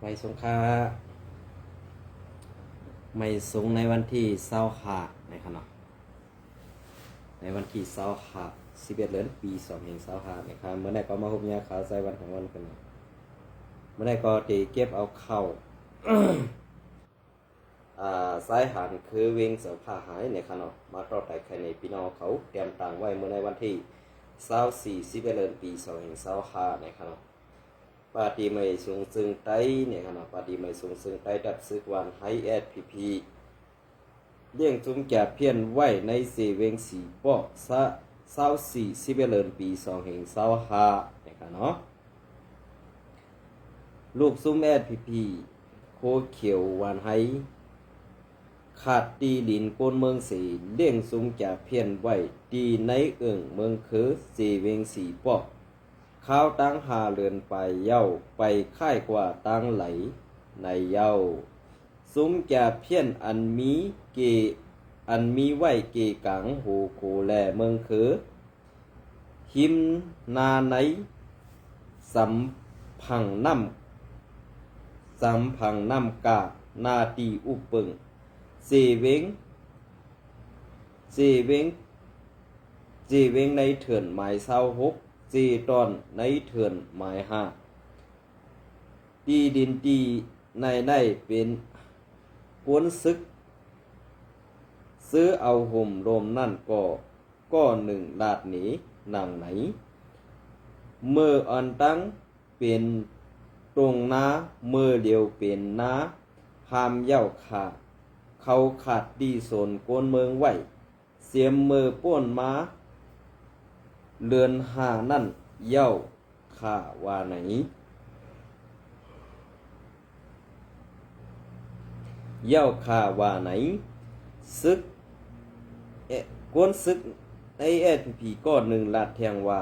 ไม่สงค่าไม่สูงในวันที่25ในขณะในวันที่11เดือนปี25นะครับเมื่อไหร่ก็มาพบยาขาวใส่วันของวันกันเมื่อไหร่ก็ตีเก็บเอาเข้า สายหันคือเวงเสาผ้าหายในขณะมาต่อแต่ใครในพี่น้องเขาเตรียมต่างไว้เมื่อในวันที่11เดือนปี25ในขณะปาฏิไม่สูงซึ่งไตเนี่ยขณะปาฏิไม่สูงซึ่งไตดับซึกวันไฮแอดพีเลี้ยงจุ้มแก่เพี้ยนไว้ในเสเวงสีปอก11เดือนปี25เนี่ยขณะลูกซุ้มแอดพีโคเขียววันไฮขาดตีดินโกนเมืองสีเลี้ยงซุ้มแก่เพี้ยนไว้ตีในเอิงเมืองคือเสเวงสีปอกข้าวตั้งหาเรือนไปเย้าไปค่ายกว่าตั้งไหลในเย้าซุ้มแก่เพี้ยนอันมีไว้เกกังหูโคแลเมืองคือหิมนาในสำพังน้ำกานาตีอุปเปิงเจเวงในเถื่อนหมาย26เจตอนในเถื่อนหมาย5ตีดินตีในเป็นกวนซึกซื้อเอาห่มรมนั่นก็หนึ่งลาดหนีนางไหนเมื่ออันตั้งเป็นตรงนาเมื่อเดียวเป็นนาหามเย้าขาดเขาขาดดีโซนโกนเมืองไหวเสียมมือป้วนมาเลือนหานั่นเย้าขาว่าไหนเย้าขาว่าไหนซึกกวนซึกในพีก็หนึ่งลาดแทงว่า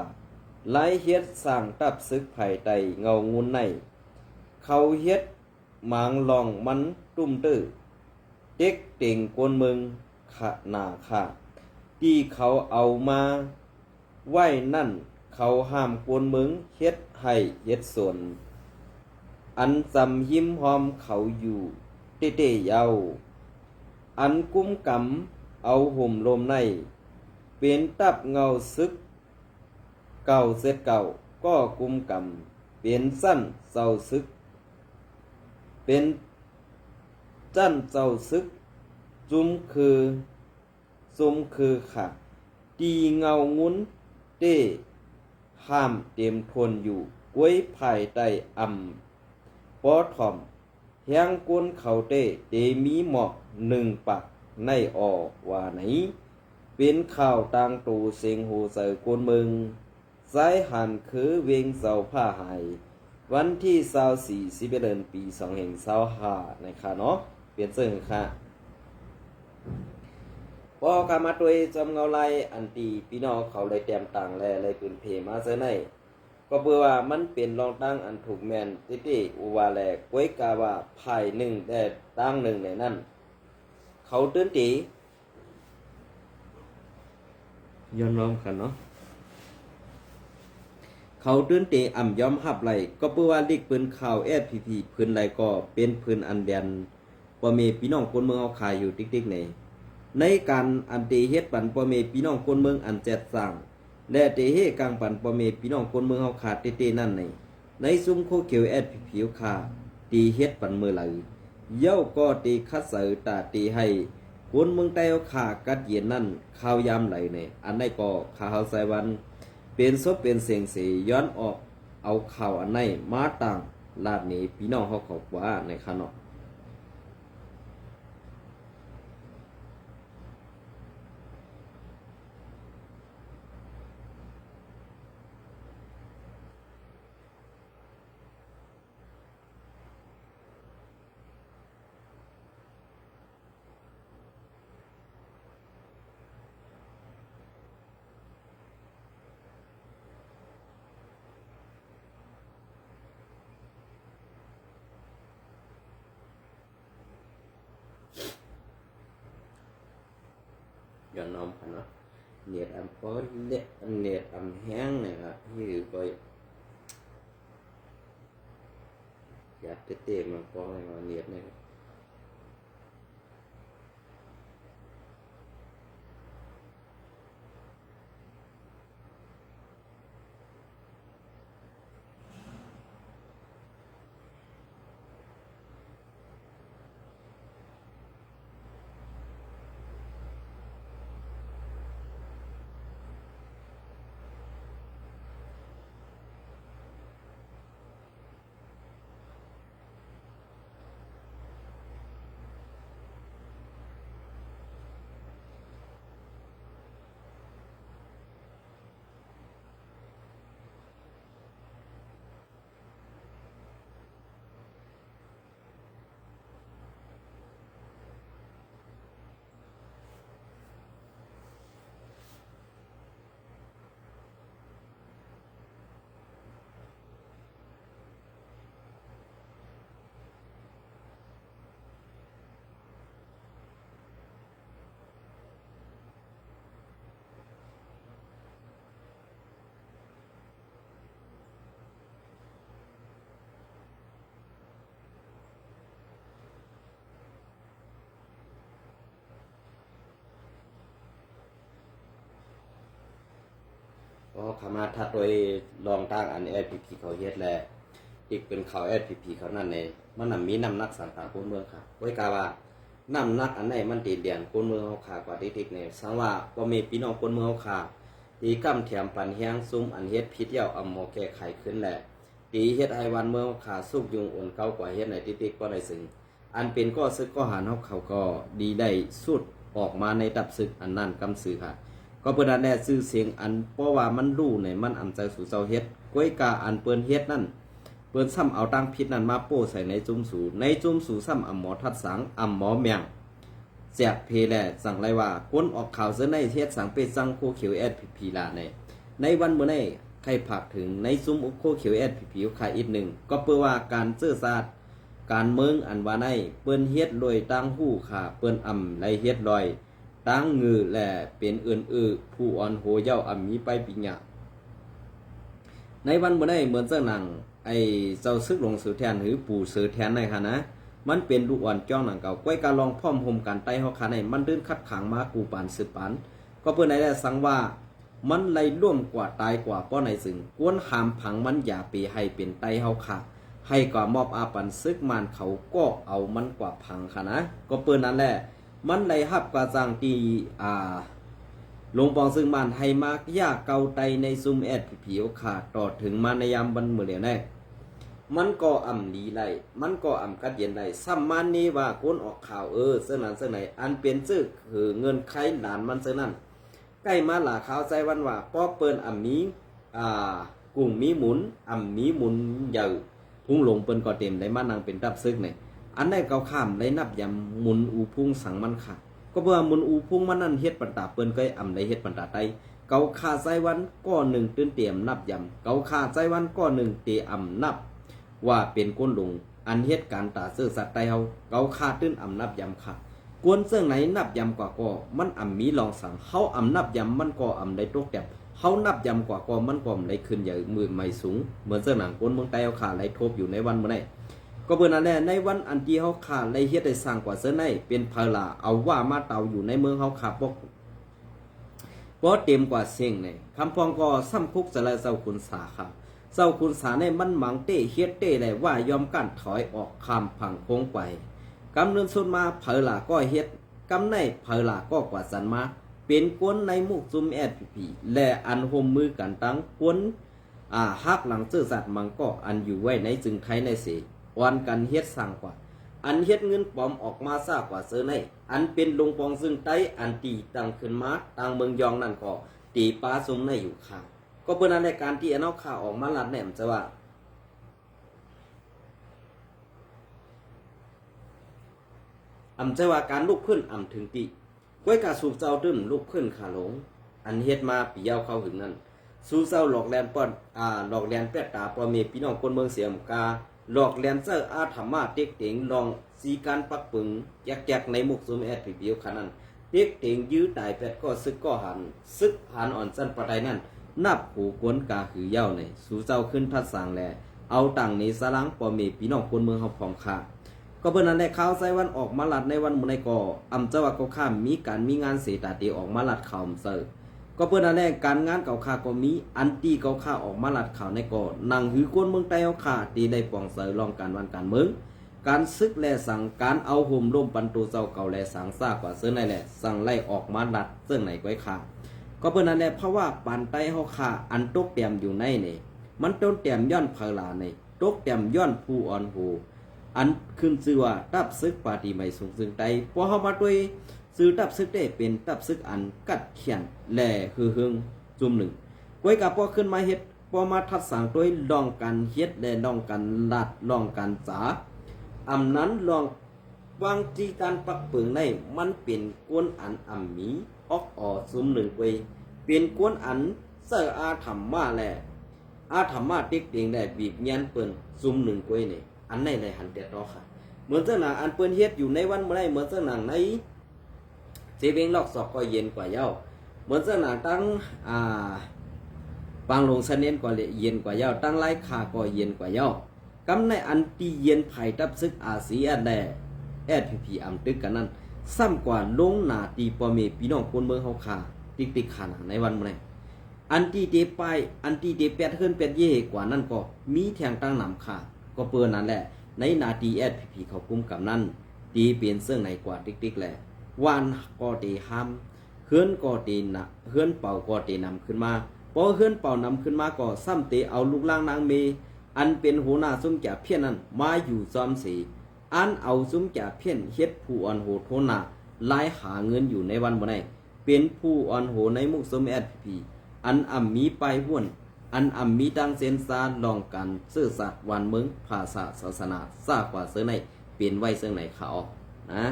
ไล่เฮ็ดสร้างตับซึกไผ่ไตเงางุนในเขาเฮ็ดหมางลองมันตุ้มตื้อเด็กเต่งกวนเมืองขะหนาขาที่เขาเอามาไว้นั่นเขาห้ามกวนเมืองเฮ็ดให้เฮ็ดส่วนอันจำหิมหอมเขาอยู่เต้ๆเยาอันกุ้มกำเอาห่มลมในเป็นตับเงาซึกเก่าเสร็จเก่าก็กุมกำเป็นสั้นเจ้าซึกเป็นจั้นเจ้าซึกจุมคือขาตีเงางุ้นเต้ห้ามเต็มทนอยู่กล้วยภายใต้ปอถ่อมแหงก้นเขาเต้เตมีเหมาะหนึ่งปักในออว่าไหนเป็นข่าวต่างตูเสียงโหใส่กวนเมืองสายหันคือเวงเสาผ้าหายวันที่11เดือนปี25ในค่ะเนาะเปลี่ยนเสื้อค่ะพอกามาตัวจำเงาไลอันตีพี่น้องเขาเลยเตรียมต่างแลเลยปืนเพมาเสื้อในก็เพื่อว่ามันเป็นรองตั้งอันถูกแมนติอุวาแลกวยกาว่าภายหนึ่งแต่ตั้งหนึ่งในนั้นเขาตื่นตีย้อนร้องกันเนาะเขาตื่นเตะอ่ำย้อมหับไหลก็เพื่อว่าลิกปืนข่าวพีพื้นไหลก็เป็นพื้นอันแบนปอเมพี่น้องคนเมืองเอาขายอยู่ติ๊กในการอันเตเฮ็ดปันปอเมพี่น้องคนเมืองอันแจดสร้างและเตเฮกลางปันปอเมพี่น้องคนเมืองเอาขาดเตนั่นในซุ้มโคเขียวพีขาตีเฮ็ดปันเมื่อไหลเย้าก็ตีคัดเสอตาตีให้คนเมืองใต้เอาขากัดเย็นนั่นข้าวยามไหลอันใดก็ข้าวใส่วันเป็นศพเป็นเสียงสีย้อนออกเอาข่าวอันไหนมาต่างลาดนี้พี่น้องเขาขอบว่าในขณะย้อนน้อมกันเนาะเนียดอันป้อนเนียดอันแห้งเนี่ยครับที่ไป อยากเต้ๆมาป้องให้มาเนียดเนี่ยก็ขามาทัดโดยลองตั้งอัน SPP เขาเฮ็ดแลอีกเป็นเขา SPP เขานั่นเองมันน่ะมีน้ำหนักสังกัดคนเมืองค่ะไว้กาว่าน้ำหนักอันไหนมันตีเดียนคนเมืองเฮาขากว่าที่ๆเนี่ยสังว่าบ่มีพี่น้องคนเมืองเฮาขาตีกำแถมปันแฮงซุ่มอันเฮ็ดผิดเหี่ยวอำหมอแก้ไขขึ้นแหละตีเฮ็ดให้วันเมืองเฮาขาสุกยุงอ่อนเก่ากว่าเฮ็ดในติๆก็ได้ซึ่งอันเป็นก็ซึกก็หารเฮาเขาก็ดีได้สุดออกมาในดับศึกอันนั้นกำสือค่ะก็เปิ้นอันแน่ชื่อเสียงอันเพราะว่ามันรู้ในมันอำใจสู่เจ้าเฮ็ดก้อยกาอันเปิ้นเฮ็ดนั่นเปิ้นซ้ำเอาตังพิษนั้นมาโป้ใส่ในจุ่มสูในจุ่มสูซ้ำอำหมอทัดสังอำหมอแมงแจกเพแลสั่งไรว่าก้นออกข่าวเสื้อในเฮ็ดสังเป็ดสังโคเขียว SPP ล่ะในวันมื้อนี้ใครผักถึงในซุ่มโคเขียว SPP ค่าอีกหนึ่งก็เพื่อว่าการเสื้อซาดการเมืองอันว่าในเปิ้นเฮ็ดโดยตั้งหู้ค่ะเปิ้นอำไรเฮ็ดลอยตั้งงือแหละเป็นอื่นผู้อ่อนโหเย้าอ่ำมีไปปิญญาในวันมื้อนี้เหมือนเจ้าหนังไอ้เจ้าซึกหลงสือแทนหรือปู่สือแทนในค่ะนะมันเป็นลูกอ่อนจ้องหนังเก่าก้อยการลองพร้อมห่มกันไต้เฮาค่ะในมันดื้นคัดขังมากูปานสืบปานก็เปิ้นได้สังว่ามันไล่ร่วมกว่าตายกว่าป้อในซึ่งกวนหามผังมันอย่าไปให้เป็นไต้เฮาค่ะให้กว่ามอบอาปันซึกมานเขาก็เอามันกว่าพังค่ะนะก็เปิ้นนั่นแหละมันได้ฮับกว่าจังที่ลงปองซึ่งมันให้มากยากเกาไตในซุ่มSPPโอขาดต่อถึงมาในยามบันมื้อเดียวแน่มันก็อ่ำดีไล่มันก็อ่ำกัดเย็นไล่ซ้ำมันนี้ว่าคนออกข่าวเสื้อนั้นเสื้อไหนอันเป็นชื่อคือเงินไขหลานมันเสื้อนั้นใกล้มาหลาข่าวใจวันว่าป้อเปิ้นอ่ำมีกุ้งมีหมุนอ่ำมีหมุนใหญ่พุ่งลงเปิ้นก็เต็มได้มานั่งเป็นรับซึกนี่อันได้เกาข้ามได้นับยำหมุนอูพุ่งสังมันค่ะก็เพื่อหมุนอูพุ่งมันนั่นเฮ็ดปันตาเปิ้นก็อ่ำได้เฮ็ดปันตาไตเกาขาใจวันก็หนึ่งตื่นเตรียมนับยำเกาขาใจวันก็หนึ่งเตอ่ำนับว่าเป็นก้นลงอันเฮ็ดการตาเสื้อสัตว์ไตเฮาเกาขาตื้นอ่ำนับยำค่ะกวนเสื้อไหนนับยำกว่าก็มันอ่ำมีลองสั่งเฮาอ่ำนับยำมันก็อ่ำได้ตกแต้มเฮานับยำกว่าก็มันก็ได้ขึ้นใหญ่มือใหม่สูงเหมือนเสื้อหนังก้นเมืองไตเฮาขาไหลทบอยู่ในวันมื้อนี้ก็เปิ้นนั่นแหละในวันอันที่เฮาขาได้เฮ็ดได้สร้างกว่าเสื้อในเป็นภาระเอาว่ามาเตาอยู่ในเมืองเฮาขาบ่เต็มกว่าเสียงนี่คำพองก็ซ้ำคุกสละเจ้าคุณสาค่ะเจ้าคุณสาในมันหมังเต้เฮ็ดเต้ได้ว่ายอมกันถอยออกข้ามผังโค้งไปกำเนินสุดมาเผลาก็เฮ็ดกำในเผลาก็กว่าสันมาเป็นกวนในมุกซุมSPPและอันห่มมือกันตั้งกวนฮักหลังซื่อสัตว์มันก็อันอยู่ไว้ในจึงไทยในเสวันกันเฮ็ดสร้างกว่าอันเฮ็ดเงินปลอมออกมาซากว่าเซอในอันเป็นลงปองซึ่งไตอันตีตั้งขึ้นมาตั้งเมืองยองนั่นก็ตีปลาซุมในอยู่ข้างก็เปิ้นในการที่เอาข่าวออกมาลัดแหนมจะว่าจะว่าการลุกขึ้นถึงติก้อยกาสูบเจ้าตึ้นลุกขึ้นขาหลงอันเฮ็ดมาปียาวเข้าถึงนั้นสู้เจ้าหลอกแลนป้อนหลอกแลนแปดตาปอเมพี่น้องคนเมืองเสียมกาหลอกแลนเซอร์ธรรมะเต็กเต็งลองสีการปักปึงยักในมุกซุมSPPขนาดเต็กเต็งยื้อตายแปดก็ซึกก็หันซึกหันอ่อนสั้นปะไดนั่นนับหูกวนกาหือเย้าในสู่เจ้าขึ้นทัดสางแล เอาตังนี้สลังปอเมพี่น้องคนเมืองเฮาพร้อมค่ะก็เพิ่นนั้นได้ข่าวไซวันออกมาลัดในวันมื้อในก่ออำเจ้าว่าก็ข้ามมีการมีงานเสตาตีออกมาลัดข่าวเซอก็เพิ่นนั้นแหละการงานเก่าค่าก็มีอันตี้เก่าค่าออกมาลัดข่าวในก่อนั่งหือคนเมืองใต้เฮาค่ะที่ได้ปองเสอรองการวันการเมืองการซึกและสั่งการเอาห่มร่มปันตูเจ้าเก่าและสังซากว่าเสื้อในแหละสั่งไล่ออกมาลัดเสื้อไหนก้อยค่ะก็เพิ่นนั้นแหละเพราะว่าปานใต้เฮาค่ะอันตกเต็มอยู่ในนี่มันต้นเต็มย้อนเพลาในตกเต็มย้อนผู้อ่อนหูอันขึ้นชื่อว่าตับซึกปาฏิไม่สูงซึ่งใดพอเฮามาด้วยซื้อตับซึกได้เป็นตับซึกอันกัดเขียนแลคือหึงจุ่มหนึ่งก้อยกับพอขึ้นมาเฮ็ดพอมาทัดสั่งด้วยลองกันเฮ็ดและลองกันลัดลองกันจ๋าอำนั้นลองวางจีการปักเปิงในมันเป็นกวนอันอำมีออกซุ่มหนึ่งไว้เป็นกวนอันเสออาธรรมมาแลอาธรรมะติ๊กเตียงได้บีบยันเปิ้นซุ่มหนึ่งก้อยนี่อันไหนเลยหันเด็ดรอค่ะเหมือนเจ้าหนังอันเปิ้นเฮ็ดอยู่ในวันเมื่อไรเหมือนเจ้าหนังในเซเวงลอกศอกก็เย็นกว่าเย้าเหมือนเจ้าหนังตั้งปางลงเสนียนก็เย็นกว่าเย้าตั้งไล่ขาก็เย็นกว่าเย้ากำในอันตีเย็นไผ่ตับซึกอาเซียนแด่พีอำตึกกันนั้นซ้ำกว่าลงหนาตีปอเมพี่น้องคนเมืองเฮาขาติ๊กขานาในวันเมื่อไรอันที่เตไปอันที่เตแปดขึ้นแปดเย่กว่านั้นก็มีแทงตั้งนำค่ะก็เปิดนั่นแหละในนาทีพีเขากุมกับนั้นตีเปลี่ยนเสื้อไหนกว่าติ๊กแหละวันก็เตห้ามเฮือนก็เตนะเฮือนเป่าก็เตนำขึ้นมาพอเฮือนเป่านำขึ้นมาก็ซ้ำเตเอาลูกล่างนางเมอันเป็นหัวหน้าซุ้มจ่าเพี้ยนนั้นมาอยู่ซ้อมสีอันเอาซุ้มจ่าเพี้ยนเฮ็ดผู้อ่อนโหโทนาไล่หาเงินอยู่ในวันบ่ได้เป็นผู้อ่อนโหในมุกซุ้มพีอันอ่ำมีไปห้วนอันอ่ำมีดังเซนซาลองกันซื่อสัตย์วันเมืองภาษาศาสนาทราบกว่าเสื้อในเปลี่ยนไว้เสื้อไหนเขานะ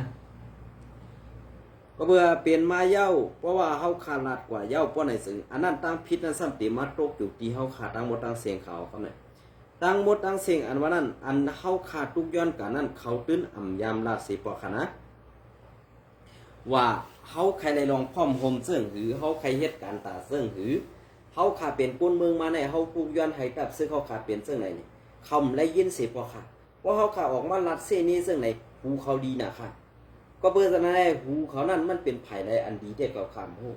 ก็เพื่อเปลี่ยนมาเย้าเพราะว่าเฮาขาดลาดกว่าเย้าป้อไหนซึ่งอันนั้นตั้งพิษนั้นซ้ำติมาตกอยู่ที่เฮาขาดตั้งหมดตั้งเสียงเขาเนี่ยตั้งหมดตั้งเสียงอันว่านั้นอันเฮาขาดทุกย้อนกันนั้นเขาตื้นอ่ำยามลาดสิปอค่ะนะว่าเฮาใครได้ลองพร้อมโฮมเสื่องหือเฮาใครเฮ็ดการตาเสื่องหือเฮาขาเป็นก้นเมืองมาในเฮาผูกย้อนให้ตับซึ่งเฮาขาเป็นเสื่องไหนนี่คำและยินสิปอค่ะว่าเฮาขาออกมาลัดเสนี้เสื่องไหนหูเขาดีนะค่ะก็เพื่อจะได้หูเขานั่นมันเป็นไผ่ไรอันดีเด็ดกับคำหู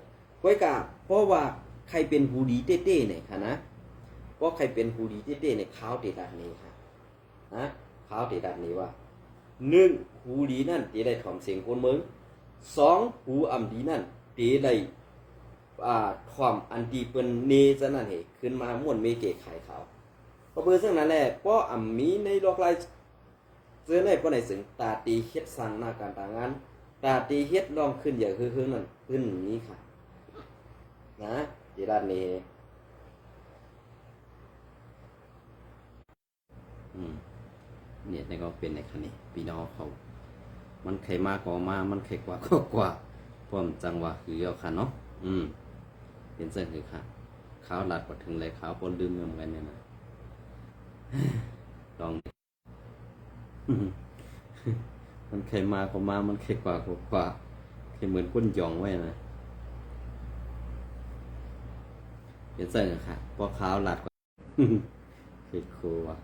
ก้อยกาเพราะว่าใครเป็นหูดีเต้ๆเนี่ยค่ะนะเพราะใครเป็นหูดีเต้ๆเนี่ยข้าวเตดัดนี้ค่ะนะข้าวเตดัดนี้ว่าหนึ่งหูดีนั่นเตได้ถ่อมเสียงคนเมืองสองหูอ่ำดีนั่นเตได้ความอันดีเปิ้นเนจะนั่นเหขึ้นมาม่วนเมเกะไข่ขาวก็เพื่อซึ่งนั้นแหละเพราะอ่ำมีในโลกไร้เจอในป้อไหนสึงตาตีเฮ็ดสั่งหน้าการต่างงานตาตีเฮ็ดลองขึ้นอย่างคือนั่นขึ้นนี้ค่ะนะที่ด้านนี้เนี่ยนี่ก็เป็นในคันนี้พี่น้องเขามันไข่มากกว่ามามันไข่กว่าก็กว่าพร้อมจังหวะคือเอาค่ะเนาะเป็นเส้นคือค่ะขาวหลัดกว่าถึงเลยขาวปนลืมเหมือนกันเนี่ยนะลองมันไข่มากกว่ามามันไข่กว่าก็กว่าไข่เหมือนก้นหยองไว้นะเป็นเส้นคือค่ะพอขาวหลัดกว่าไข่โคว่ะ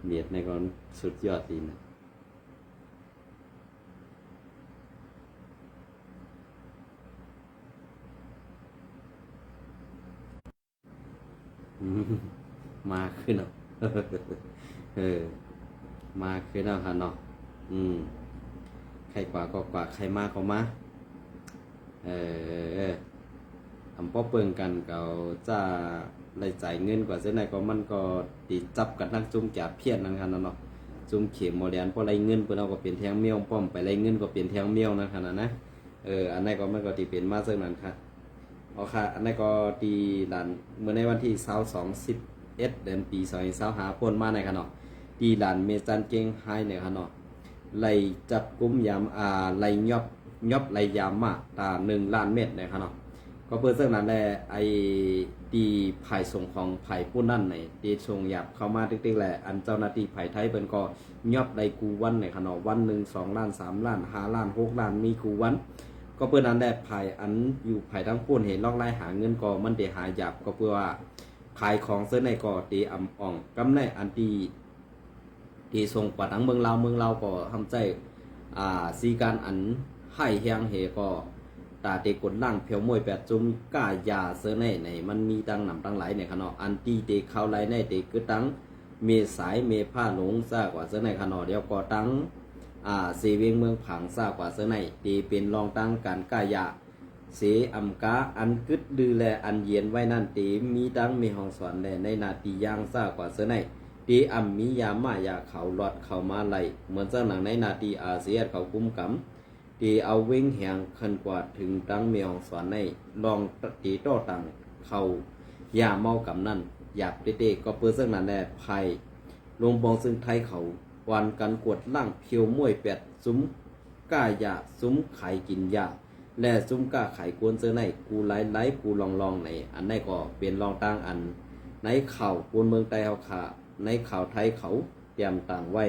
เมียดในก่อนสุดยอดดีนะมาขึ้นเนาะมาขึ้นเนาะค่ะเนาะใครกว่าก็กว่าใครมากก็มาทำป้อเปิงกันเขาจะได้จ่ายเงินกว่าเส้นไหนก็มันก็ตีจับกันทั้งจุ่มจับเพี้ยนนั่นค่ะเนาะจุ่มเข็มโมเดลพอไรเงินเพื่อนเอาก็เป็นแทงเมียวป้อมไปไรเงินก็เป็นแทงเมียวนั่นค่ะนะอันนั้นก็มันก็ตีเป็นมาเส้นนั้นค่ะอ๋อค่ะอันนั้นก็ตีดันเมื่อในวันที่22/11 เดือนปี2025พ้นมาในค่ะเนาะตีดันเมจันเก่งไฮเนี่ยค่ะเนาะไล่จับกุมยามไล่ยอบไล่ยามมาตา1 ล้านเม็ดเนี่ยค่ะเนาะก็เพื่อเรื่องนั้นแหละไอ้ตีไผ่ส่งของไผ่ผู้นั่นในตีส่งหยับเข้ามาติ๊กๆแหละอันเจ้าหน้าที่ไผ่ไทยเป็นก็ยอบไล่กูวันในขนมวัน1 2 ล้าน3 ล้าน5 ล้าน6 ล้านมีกูวันก็เพื่อนั้นแหละไผ่อันอยู่ไผ่ทั้งปุ่นเห็นลอกไล่หาเงินก็มันเดหาหยับก็เพื่อว่า ขายของเสื้อในก็ตีอำอ่องกำในอันตีส่งปัดทั้งเมืองลาวก็ทำใจสีการอันให้แฮงเฮก็ตาเตกดล่างเพียวมวยแปดจุ่มก้ายาเสื้อในมันมีตังหนำตังหลายในขณะอันตีเตเข้าไหลในเตกึดตังเมสายเมผ้าหลงซากว่าเสื้อในขณะเดียวก็ตังเสเวงเมืองผังซากว่าเสื้อในตีเป็นรองตังการก้ายาเสอำกาอันกึดดือแลอันเย็นไว้นั่นตีมีตังมีห้องสอนแลในนาตีย่างซากว่าเสื้อในตีอำมียามายาเขาหลอดเขามาไหลเหมือนเจ้าหนังในนาตีอาเซียนเขากุมกำตีเอาเว้งแหงคันกว่าถึงตังมีห้องสอนในลองตีโต้ตังเขายาเมากำนั่นอยากเด็กๆก็เปิดเสื้อนั่นแหละภัยลงบองซึ่งไทยเขาวันกันกวดล่างเพียวมวยแปดซุ้มก้ายาซุ้มไข่กินยาและซุ้มก้าไข่กวนเสื้อในกูไล่กูลองในอันในก็เป็นลองตั้งอันในเข่ากวนเมืองไต้เฮาขาในข่าวไทยเขาเตรียมต่างไว้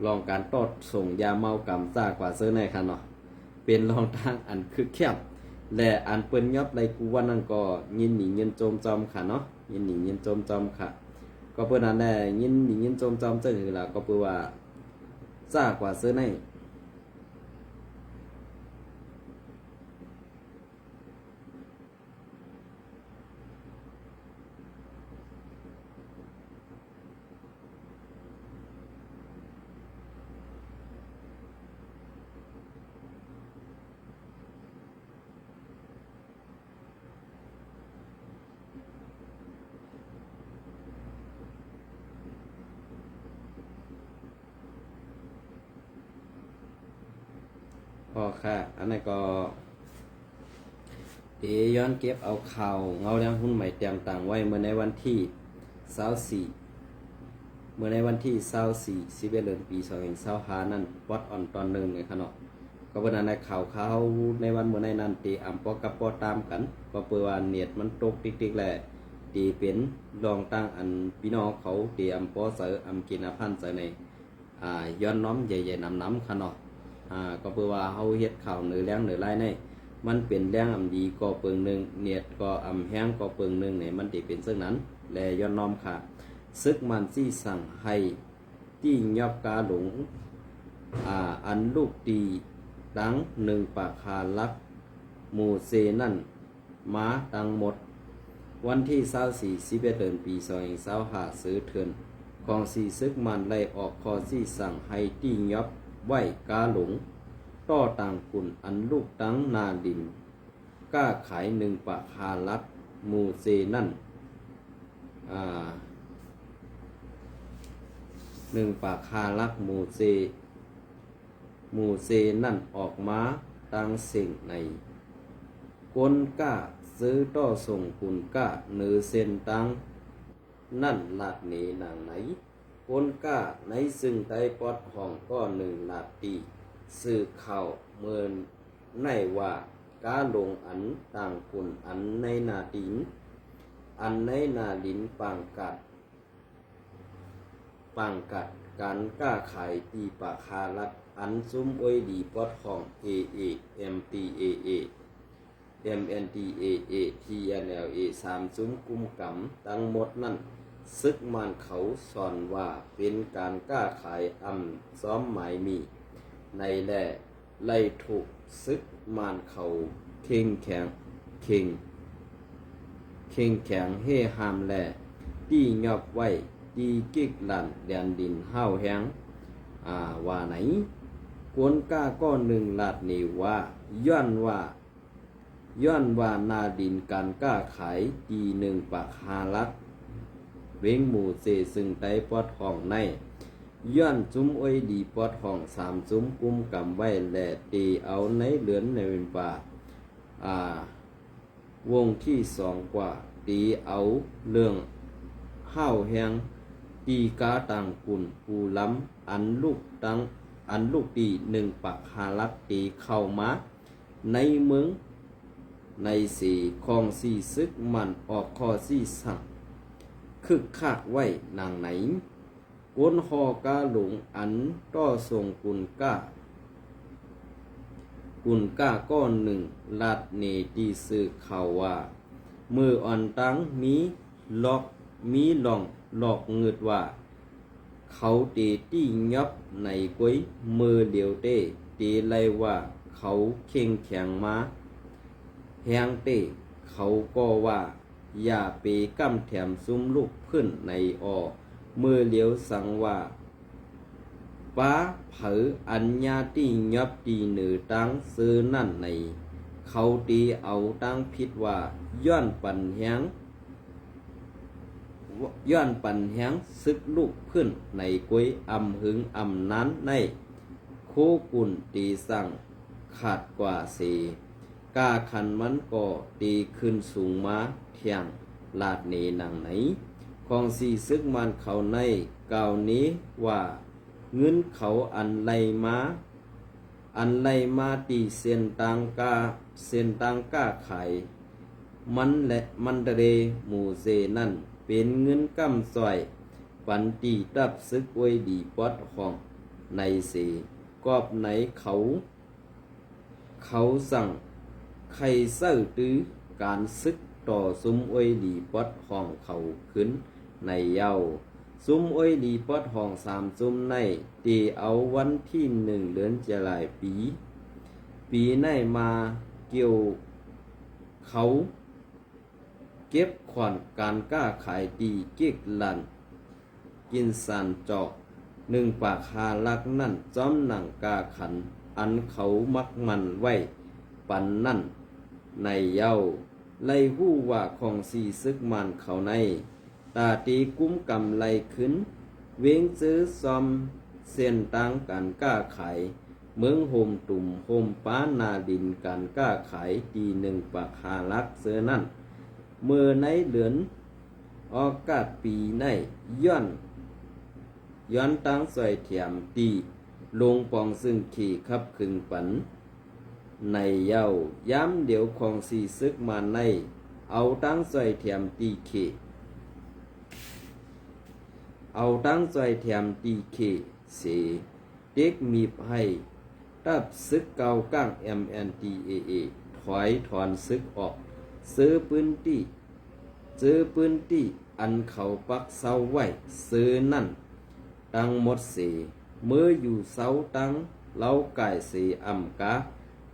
ลองการตอดส่งยาเมากำซ่ากว่าเสื้อในค่ะเนาะเป็นลองทางอันคือแคบและอันเปิ้นยอบไรกูวันนั้นก็ยินหนีเงินโจมจอมค่ะเนาะยินหนีเงินโจมจอมค่ะก็เปิ้นนั้นแหละยินหนีเงินโจมจอมเจ้าหือล่ะก็เปิ้นว่าซ่ากว่าเสื้อในพอค่ะอันนั้นก็ย้อนเก็บเอาข่าวเงาเรื่องหุ้นใหม่เตรียมต่างไว้เมื่อในวันที่24เมื่อในวันที่24 11เดือนปี2025นั้นวัดอ่อนตอนหนึ่งในขณะก็เป็นอันในข่าวในวันเมื่อในนั้นตีอัมปอกับปอตามกันก็เปิดว่าเนียดมันตกติ๊กๆแหละตีเป็นรองตั้งอันพี่น้องเขาตีอัมปอเสออัมกินอภันใส่ในย้อนน้อมใหญ่ๆน้ำขณะก็เพื่อว่าเฮาเฮ็ดข่าวเหนือแรงเหนือไรในมันเป็นแรงอำดีก็เปิงหนึ่งเนียดก็อำแห้งก็เปิงหนึ่งเนี่ยมันติเป็นซึ่งนั้นและย้อนน้อมค่ะซึกมันซี่สั่งให้ที่ยอบกาหลงอันลูกตีดังหนึ่งปากคาลักหมู่เซนั่นม้าตังหมดวันที่24 11เดือนปี2025ซื้อเถือนของสีซึกมันไล่ออกคอซี่สั่งให้ที่ยอบไหวกาหลงต่อต่างกุนอันลูกตั้งนาดินกล้าขายหนึ่งปะคาลัดมูเซนั่นหนึ่งปะคาลักมูเซนั่นออกมาตั้งสิ่งในกนก้าซื้อต่อส่งกุนก้าเนือเซนตั้งนั่นหลัดหนีนางไหนคนก้าในซึ่งไตปอดห้องก็หนึ่งนาทีสื่อข่าวเมินในว่ากาลงอันต่างคุณอันในนาดินอันในนาดินปังกัดการกล้าขายตีปากคาลัดอันซุ้มอวยดีปอดห้อง AA MTAA MNTAA TNLA 3ซุ้มกุมกำตั้งหมดนั่นซึกมันเขาสอนว่าเป็นการกล้าขายซ้อมหมายมีในแหล่ไล่ถูกซึกมันเขาเข่งแข็งเฮหามแหล่ตียอบไว้ตีกิกหลันแดนดินห้าวแหงว่าไหนกวนก้าก็หนึ่งลาดนี่ว่าย้อนว่านาดินการกล้าขายตีหนึ่งปากฮาลัดเวงหมู่เซซึ่งไตปอดห้องในย้อนจุ้มอ้อยดีปอดห้อง3จุ้มกุมกำไว้แหล่ตีเอาในเหลือนในเวนป่าวงที่2กว่าตีเอาเรื่องห้าวแหงตีกาต่างกุนปูล้ำอันลูกตี1ปักฮาลักตีเข้ามาในเมืองใน4ของ4ซึกมันออกข้อ4สั่ง คึกคักไว้นางไหนก้นหอกาหลงอันต้อทรงกุนก้าก้อนหนึ่งลาดเนตีสื่อข่าวว่ามืออ่อนตั้งมีหลอกเงืดว่าเขาเตตี้ยับในก้วยมือเดียวเต้เตไลว่าเขาเข่งแข็งมาแหงเต้เขาก็ว่าอย่าไปกำแถมซุ้มลูกขึ้นในอมือเลียวสังว่าป้าเผออัญญาตียับตีเหนือตั้งซื้อนั่นในเขาตีเอาตั้งพิษว่าย้อนปันแหงซึกลูกขึ้นในก้วยอำหึงอำนั้นในโคกุนตีสั่งขาดกว่าเสกาขันมันก็ตีขึ้นสูงมาเทียงลาดเนนางไหนของสีซึกมันเขาในกล่าวนี้ว่าเงินเขาอันไลมาตีเส้นตังก้าขายมันและมันเรหมูเซนั่นเป็นเงินกำซอยปันตีตับซึกไว้ดีปอดของในเสกอบไหนเขาสั่งใครเซ้อตื้อการซึกต่อซุ้มไว้ดีปอดของเขาขึ้นในเย้าซุ้มไว้ดีปอดห้อง3ซุ้มในตีเอาวันที่1 เดือนจะหลายปีในมาเกี่ยวเขาเก็บขวัญการกล้าขายดีเก็กลันกินสานจอก1 ปากหาลักนั่นจ้อมหนังกาขันอันเขามักมันไว้ปันนั่นในเย้าไล่หู้ว่าของสีซึกมันเขาในตาตีกุ้มกำไลขึ้นเว้งซื้อซอมเส้นตังการกล้าขายเมืองโฮมตุ่มโฮมป้านาดินการกล้าขายตี1 ปากหาลักเสือนั่นเมื่อในเดือนออกาศปีในย้อนตั้งสอยเถียมตีลงปองซึ่งขี่ขับขึงปันในเย้าย้ำเดี๋ยวของสีซึกมาในเอาตั้งสอยเถียมตีเขเสเด็กมีให้ตับซึกเก่าก้าง MNDAA ถอยถอนซึกออกซื้อพื้นที่อันเขาปักเสาไว้ซื้อนั่นตั้งหมดเสเมื่ออยู่เสาตั้งเล้าไก่เสอำกา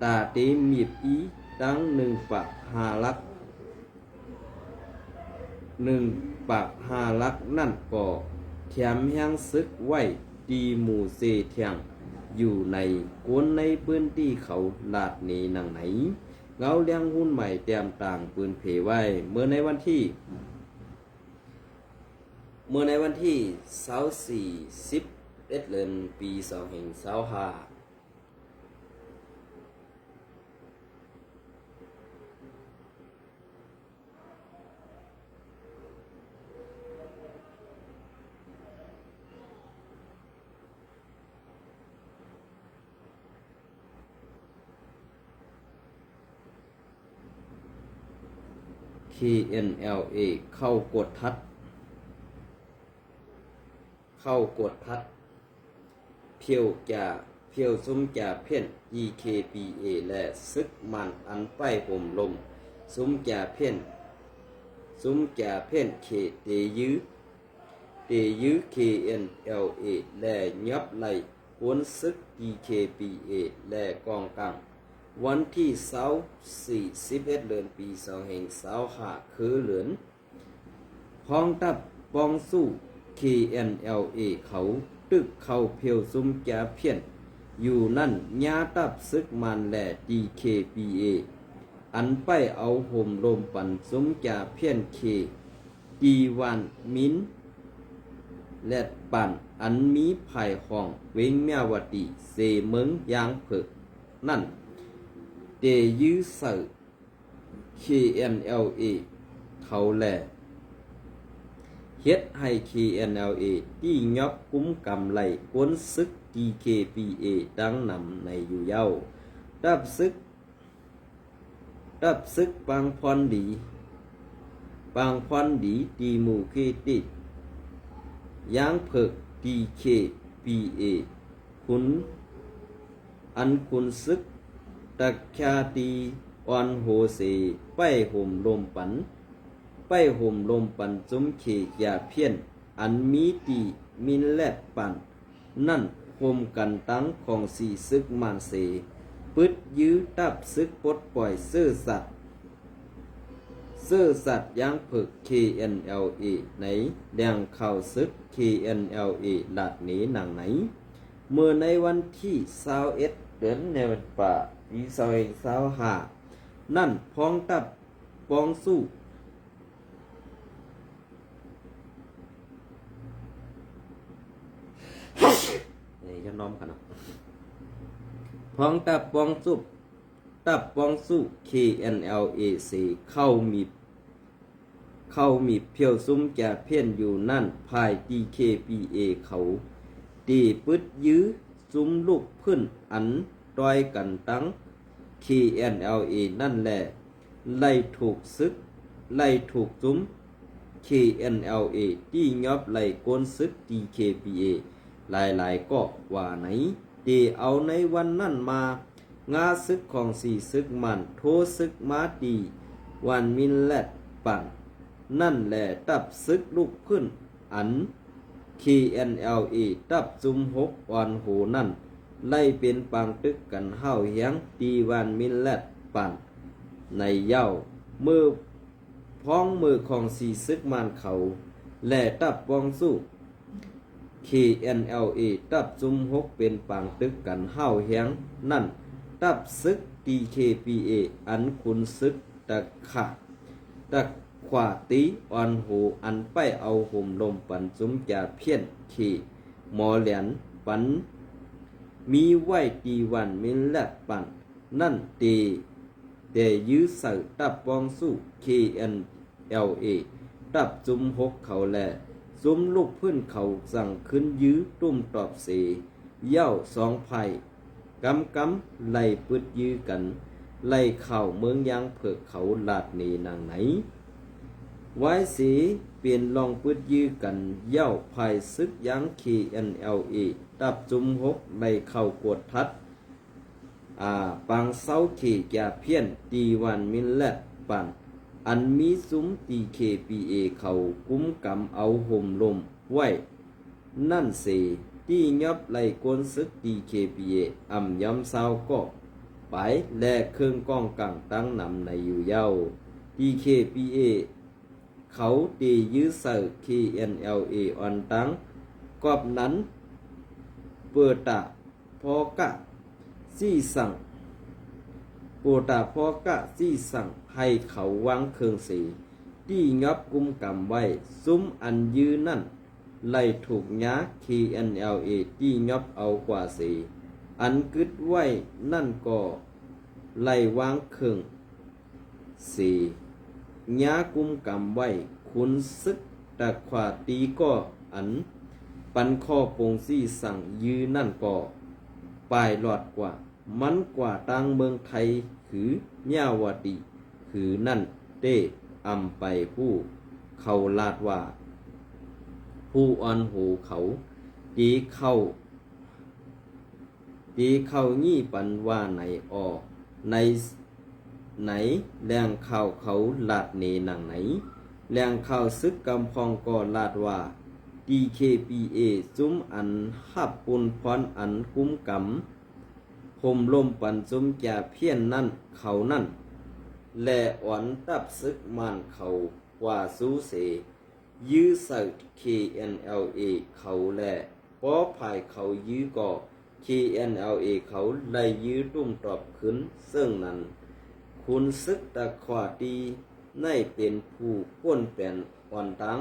ตาเตมีบอีตั้ง1 ปากหาลักนั่นก็แถมยังซึกไว้ดีหมู่เสเทียงอยู่ในก้นในพื้นที่เขาลาดเนนางไหนเงาเลี้ยงหุ้นใหม่เตรียมต่างปืนเพไว้เมื่อในวันที่24 เดือนปี2525KNLA เข้ากดทัดเพียวซุ้มจ่าเพ่น EKPA และซึกมันอันป้ายห่มลมซุ้มจ่าเพ่นเขตเตยื้อ KNLA และยับไหลหวนซึก EKPA และกองกลางวันที่11 เดือนปี2525คือเหลือนพ้องตับปองสู้ KNLA เขาตึกเข้าเพียวซุมแกเพี้ยนอยู่นั่นญาตับซึกมันและ DKPA อันไปเอาห่มลมปันซุมแกเพี้ยนเคดีวันมินและปันอันมีภายห้องเวงแมวติเสเมืองยางเผกนั่นเตยื้อเสือ KNLA เขาแลเฮ็ดให้ KNLA ที่ยกกุ้มกำไลก้นซึก DKPA ดังนำในอยู่เย้าดับซึกบางพรดี ปางพรดีตีหมู่เคติยางเผิกดีเคปีเอคุณอันคุณซึกตะคาตีออนโหเสไปห่มลมปันไปห่มลมปันจุมเขยาเพี้ยนอันมีตีมินแลดปันนั่นห่มกันตั้งของสีซึกมานเสปึดยื้อตับซึกปลดปล่อยซื่อสัตว์ยางเผิก KNLA ไหนแดงข่าวซึก KNLA หลัดหนีหนังไหนเมื่อในวันที่21เดือนในวันป่าปี2525นั่นพ้องตับปองสู้นี่จะน้อมกันนะพ้องตับปองสู้KNLAC เข้ามีเพียวซุ้มแก่เพี้ยนอยู่นั่นภาย DKPA เขาตีปึดยื้อซุ้มลูกพื้นอันรอยกันตั้ง KNLA นั่นแหละไล่ถูกซึกไล่ถูกซุ้ม KNLA ที่ยอบไล่โกนซึก DKPA หลายๆก็ว่าไหนตีเอาในวันนั่นมางาซึกของสี่ซึกมันโทซึกมาดีวันมินแลดปั่นนั่นแหละตับซึกลูกขึ้นอัน KNLA ตับจุมหกวันโหนั่นไล่เป็นปางตึกกันเฮาเฮียงตีวันมินแลดปั่นในเย้ามือพ้องมือของสี่ซึกมันเขาและตับปองสู้ KNLA ตับจุมหกเป็นปางตึกกันเฮาเฮียงนั่นตับซึก DKPA อันคุณซึกตะขวาตีอ่อนหูอันไปเอาห่มลมปันจุ้มจ่าเพี้ยนขี่หมอเหลียนปันมีไว้ตีวันมินแลดปันนั่นตีเดยื้อใส่ตับปองสู้ KNLA ตับจุ้มหกเขาแลจุ้มลูกพื้นเขาสั่งขึ้นยื้อตุ้มตอบเสเย้าสองไผ่กำไล่ปึดยื้อกันไล่เข่าเมืองยางเผือกเขาลาดนีนางไหนไว้สีเปลี่ยนลองปึดยื้อกันเย้าภายซึกยาง KNLA ตับจุมหกไล่เข่ากวดทัดปางเศร้าขี่แก่เพี้ยนตีวันมินแลดปันอันมีซุ้ม DKPA เขากุ้มกำเอาห่มลมไว้นั่นเสที่ยับไล่กวนซึก DKPA อ่ำย้ำเศร้าก็ไปแลกเครื่องก้องกังตั้งนำในอยู่เย้า DKPA เขาตียื้อเสิร์ KNLA อ่อนตั้งกอบนั้นเปิดตาพอกะซี่สั่งปวดตาพอกะซี่สั่งให้เขาวางเครื่องสีที่ยับกุมกำไว้ซุ้มอันยื้อนั่นไล่ถูกย้า KNLA ที่ยับเอากว่าสีอันกึดไว้นั่นก็ไล่วางเครื่องสีย้ากุมกำไว้คุณซึกตะขวาตีก็อันปันข้อปงซี่สั่งยื้อนั่นก็ปลายหลอดกว่ามันกว่าตังเมืองไทยคือญาวดีคือนั่นเต้อำไปผู้เขาลาดว่าผู้อ่อนหูเขาตีเข้างี้ปันว่าไหนออในไหนแรงข่าวเขาลาดเนหนังไหนแรงข่าวซึกกำพองก็ลาดว่า DKPA จุ้มอันหับปุนพรอันกุ้มกำห่มลมปันจุ้มแก่เพี้ยนนั่นเขานั่นและอ่อนตับซึกมันเขาว่าสู้เสยื้อใส่ KNLA เขาแลป้อภายเขายื้อก็ KNLA เขาไล่ยื้อตุ้มตอบขึ้นซึ่งนั้นคุณซึกตะขวาตีในเป็นผู้ก้นแป่นอ่อนตัง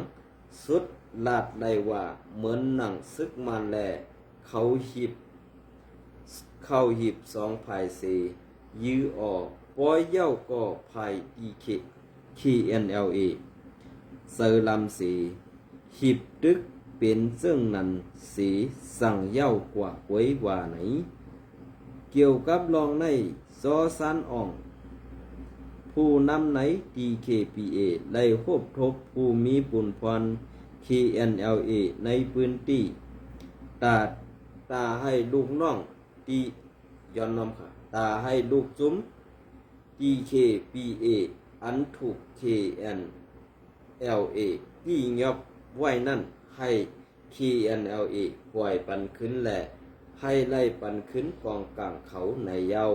สุดลาดไล่ว่าเหมือนหนังซึกมันแลเขาหิบสองภายเสยื้อออกปอยเย้าก็ภาย KNLA เซอร์ลำสีหิบดึกเป็นซึ่งนั้นสีสั่งเย้ากว่าไว้ว่าไหนเกี่ยวกับลองในซอซันอ่อง ผู้นำใน DKPA ไล่คบทบผู้มีปุญพร KNLA ในพื้นที่ตาให้ลูกน้องตีย้อนนำค่ะตาให้ลูกจุ้ม DKPA อันถูก KNLA ที่ยอบไว้นั่นให้ KNLA ปล่อยปันขึ้นและให้ไล่ปันขึ้นกองกลางเขาในเย้า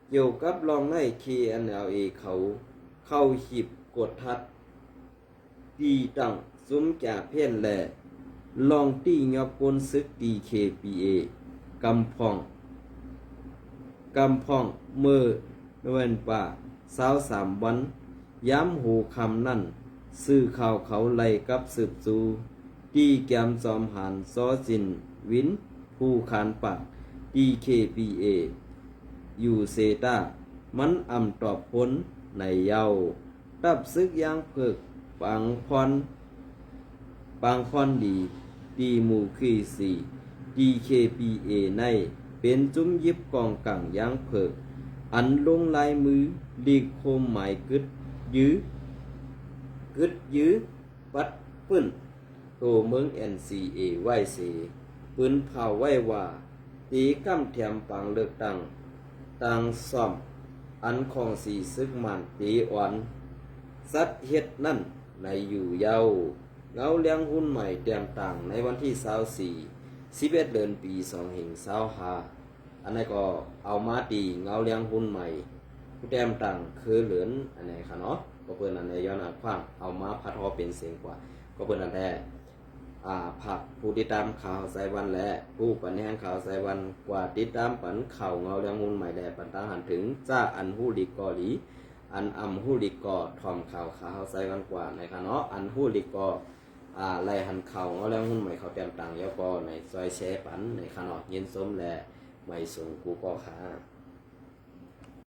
เกี่ยวกับรองใน KNLA เขาเข้าหีบกดทัดตีตั้งซุ้มจ่าเพี้ยนแหล่ลองตียอบกนซึก DKPA กำพองเมื่อเว้นป่า23วันย้ำหูคำนั่นซื้อข่าวเขาไล่กับสืบสูตีแกมจอมหันซอจินวินผู้ขานปาก DKPA อยู่เซตามันอำตอบพ้นในเย้าตับซึกยางเพิกบางพรดีหมู่คือสี่ DKPA ในเป็นจุ้มยิบกองกังยางเพิกอันลงลายมือลีกโคมหมายกึดยื้อปัดปื้นโตเมือง NCA ไว้เสปืนเผาไว้ว่าตีกำแถมปังเลือกตั้งต่างซ่อมอันของสีซึกมันตีอ่อนสัตเฮ็ดนั่นในอยู่เยาเงาเลี้ยงหุ้นใหม่เตรียมต่างในวันที่11เดือนปี2525อันนี้ก็เอามาตีเงาเลี้ยงหุ้นใหม่ผู้เตรียมต่างคือเหลือนอันไหนค่ะเนาะก็เพิ่นอันไหนย้อนขว้างเอามาพัดฮอเป็นเสียงกว่าก็เพิ่นอันแท้ผักผู้ติดตามข่าวสายวันและผู้ปันแห่งข่าวสายวันกว่าติดตามปันข่าวเงาเลี้ยงหุ้นใหม่และปันตาหันถึงจ้าอันฮู้ลิกกอหลีอันฮู้ลิกกอทอมข่าวสายวันกว่าในค่ะเนาะอันฮู้ลิกกอไล่หันเข่าเงาเลี้ยงหุ้นใหม่เขาเตรียมต่างแล้วก็ในซอยแชร์ปันในค่ะเนาะเย็นส้มและไม่ส่งกูก็ค่ะ